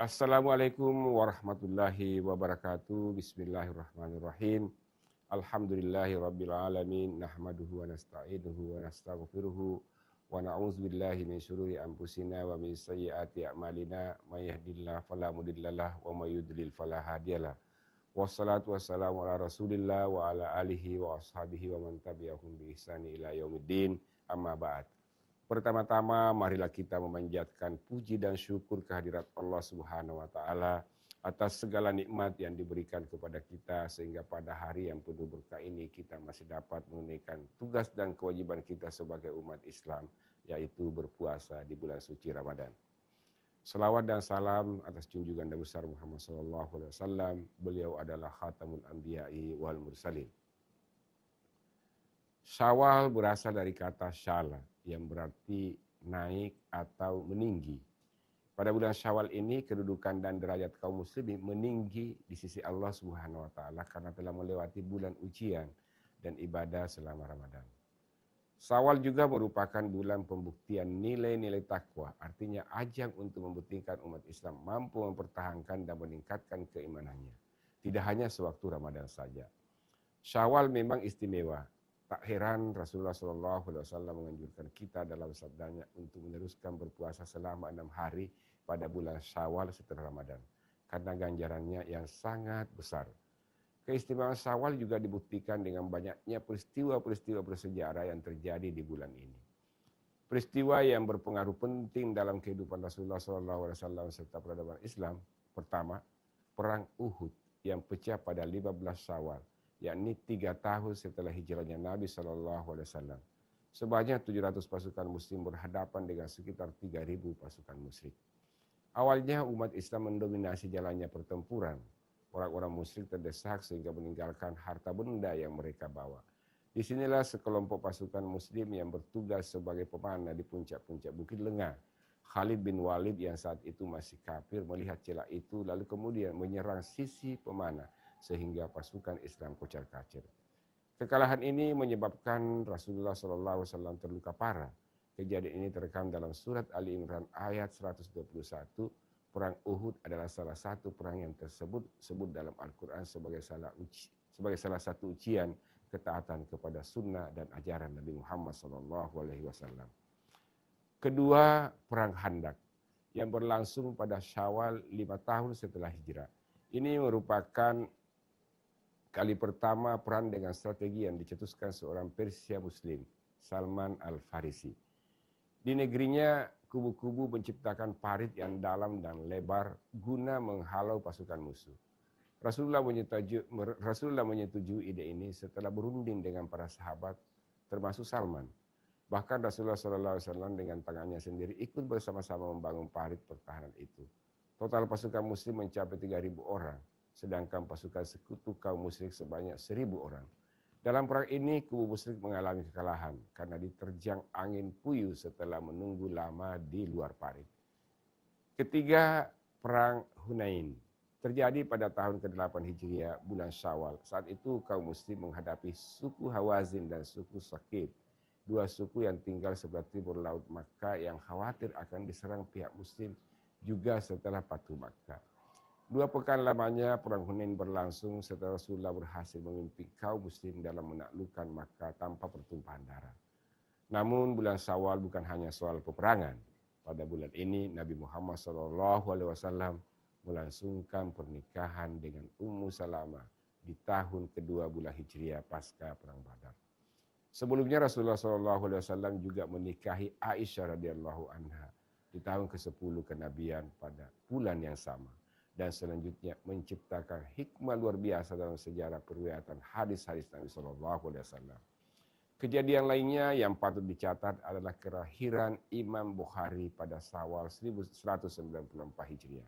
Assalamualaikum warahmatullahi wabarakatuh. Bismillahirrahmanirrahim. Alhamdulillahi rabbil alamin. Nahmaduhu wa nasta'inuhu wa nastaghfiruhu. Wa na'udzubillahi min syururi anfusina wa min sayyiati a'malina. May yahdihillahu fala mudhillalah wa may yudlil fala hadiyalah. Wassalatu wassalamu ala Rasulillah wa ala alihi wa ashabihi wa man tabi'ahum bi ihsani ila yaumiddin. Amma ba'd. Pertama-tama marilah kita memanjatkan puji dan syukur kehadirat Allah Subhanahu wa taala atas segala nikmat yang diberikan kepada kita sehingga pada hari yang penuh berkah ini kita masih dapat menunaikan tugas dan kewajiban kita sebagai umat Islam, yaitu berpuasa di bulan suci Ramadan. Selawat dan salam atas junjungan Nabi besar Muhammad SAW. Beliau adalah khatamul anbiya'i wal mursalin. Syawal berasal dari kata syala yang berarti naik atau meninggi. Pada bulan Syawal ini kedudukan dan derajat kaum muslimin meninggi di sisi Allah Subhanahu wa taala karena telah melewati bulan ujian dan ibadah selama Ramadan. Syawal juga merupakan bulan pembuktian nilai-nilai takwa, artinya ajang untuk membuktikan umat Islam mampu mempertahankan dan meningkatkan keimanannya. Tidak hanya sewaktu Ramadan saja. Syawal memang istimewa. Tak heran Rasulullah SAW menganjurkan kita dalam sabdanya untuk meneruskan berpuasa selama 6 hari pada bulan Syawal setelah Ramadan, karena ganjarannya yang sangat besar. Keistimewaan Syawal juga dibuktikan dengan banyaknya peristiwa-peristiwa bersejarah yang terjadi di bulan ini. Peristiwa yang berpengaruh penting dalam kehidupan Rasulullah SAW serta peradaban Islam. Pertama, Perang Uhud yang pecah pada 15 Syawal, yakni 3 tahun setelah hijrahnya Nabi SAW. Sebanyak 700 pasukan muslim berhadapan dengan sekitar 3.000 pasukan musyrik. Awalnya umat Islam mendominasi jalannya pertempuran. Orang-orang musyrik terdesak sehingga meninggalkan harta benda yang mereka bawa. Disinilah sekelompok pasukan muslim yang bertugas sebagai pemanah di puncak-puncak Bukit Lengah. Khalid bin Walid yang saat itu masih kafir melihat celah itu lalu kemudian menyerang sisi pemanah sehingga pasukan Islam kocar-kacir. Kekalahan ini menyebabkan Rasulullah SAW terluka parah. Kejadian ini terekam dalam surat Ali Imran ayat 121. Perang Uhud adalah salah satu perang yang tersebut dalam Al-Quran sebagai salah satu ujian ketaatan kepada sunnah dan ajaran Nabi Muhammad SAW. Kedua, Perang Khandaq yang berlangsung pada Syawal 5 tahun setelah hijrah. Ini merupakan kali pertama perang dengan strategi yang dicetuskan seorang Persia Muslim, Salman Al-Farisi. Di negerinya, kubu-kubu menciptakan parit yang dalam dan lebar guna menghalau pasukan musuh. Rasulullah menyetujui ide ini setelah berunding dengan para sahabat, termasuk Salman. Bahkan Rasulullah SAW dengan tangannya sendiri ikut bersama-sama membangun parit pertahanan itu. Total pasukan muslim mencapai 3.000 orang. Sedangkan pasukan sekutu kaum musyrik sebanyak 1.000 orang. Dalam perang ini kubu musyrik mengalami kekalahan karena diterjang angin puyuh setelah menunggu lama di luar parit. Ketiga, Perang Hunain terjadi pada tahun ke-8 Hijriah bulan Syawal. Saat itu kaum muslim menghadapi suku Hawazin dan suku Saqif, 2 suku yang tinggal sebelah timur laut Makkah yang khawatir akan diserang pihak muslim juga setelah Fathu Makkah. 2 pekan lamanya Perang Hunain berlangsung setelah Rasulullah berhasil memimpin kaum muslim dalam menaklukkan Makkah tanpa pertumpahan darah. Namun bulan Syawal bukan hanya soal peperangan. Pada bulan ini Nabi Muhammad SAW melangsungkan pernikahan dengan Ummu Salamah di tahun kedua bulan Hijriah pasca Perang Badar. Sebelumnya Rasulullah SAW juga menikahi Aisyah radhiyallahu anha di tahun ke-10 kenabian pada bulan yang sama. Dan selanjutnya menciptakan hikmah luar biasa dalam sejarah periwayatan hadis-hadis Nabi SAW. Kejadian lainnya yang patut dicatat adalah kelahiran Imam Bukhari pada Syawal 1194 Hijriah.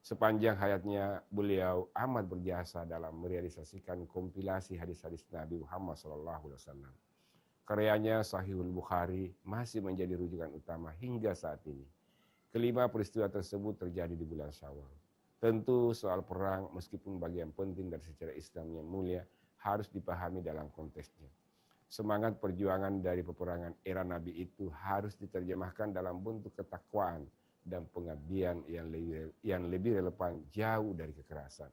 Sepanjang hayatnya beliau amat berjasa dalam merealisasikan kompilasi hadis-hadis Nabi Muhammad SAW. Karyanya Sahihul Bukhari masih menjadi rujukan utama hingga saat ini. Kelima peristiwa tersebut terjadi di bulan Syawal. Tentu soal perang meskipun bagian penting dari sejarah Islam yang mulia harus dipahami dalam konteksnya. Semangat perjuangan dari peperangan era Nabi itu harus diterjemahkan dalam bentuk ketakwaan dan pengabdian yang lebih relevan jauh dari kekerasan.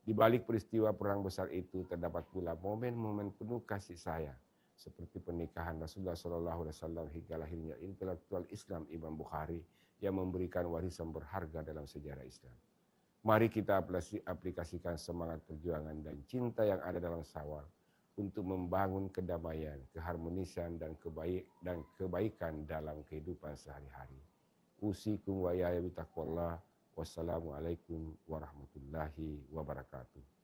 Di balik peristiwa perang besar itu terdapat pula momen-momen penuh kasih sayang seperti pernikahan Rasulullah SAW hingga lahirnya intelektual Islam Imam Bukhari yang memberikan warisan berharga dalam sejarah Islam. Mari kita aplikasikan semangat perjuangan dan cinta yang ada dalam Syawal untuk membangun kedamaian, keharmonisan dan kebaikan dalam kehidupan sehari-hari. Usikum wa ya bitaqwallah. Wassalamualaikum warahmatullahi wabarakatuh.